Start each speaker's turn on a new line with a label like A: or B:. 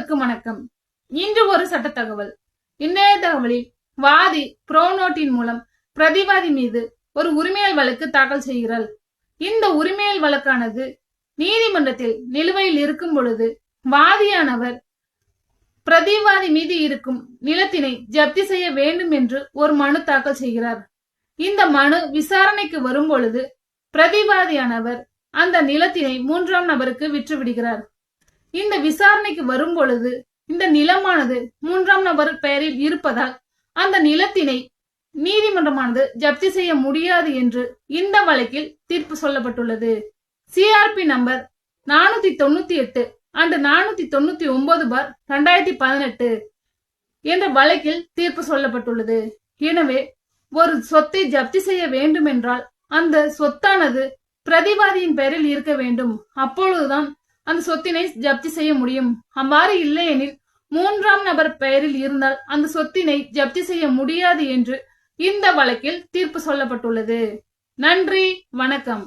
A: அனைவருக்கும் வணக்கம். இன்று ஒரு சட்ட தகவல். இன்றைய தகவலில் வாதி புரோநோட்டின் மூலம் பிரதிவாதி மீது ஒரு உரிமையல் வழக்கு தாக்கல் செய்கிறார். இந்த உரிமையல் வழக்கானது நீதிமன்றத்தில் நிலுவையில் இருக்கும் பொழுது வாதியானவர் பிரதிவாதி மீது இருக்கும் நிலத்தினை ஜப்தி செய்ய வேண்டும் என்று ஒரு மனு தாக்கல் செய்கிறார். இந்த மனு விசாரணைக்கு வரும் பொழுது பிரதிவாதியானவர் அந்த நிலத்தினை மூன்றாம் நபருக்கு விற்றுவிடுகிறார். இந்த விசாரணைக்கு வரும் பொழுது இந்த நிலமானது மூன்றாம் நபர் பெயரில் இருப்பதால் அந்த நிலத்தினை நீதிமன்றமானது ஜப்தி செய்ய முடியாது என்று இந்த வழக்கில் தீர்ப்பு சொல்லப்பட்டுள்ளது. சிஆர்பி நம்பர் 498 அண்ட் 499/2018 என்ற வழக்கில் தீர்ப்பு சொல்லப்பட்டுள்ளது. எனவே ஒரு சொத்தை ஜப்தி செய்ய வேண்டும் என்றால் அந்த சொத்தானது பிரதிவாதியின் பெயரில் இருக்க வேண்டும். அப்பொழுதுதான் அந்த சொத்தினை ஜப்தி செய்ய முடியும். அவ்வாறு இல்லையெனில் மூன்றாம் நபர் பெயரில் இருந்தால் அந்த சொத்தினை ஜப்தி செய்ய முடியாது என்று இந்த வழக்கில் தீர்ப்பு சொல்லப்பட்டுள்ளது. நன்றி, வணக்கம்.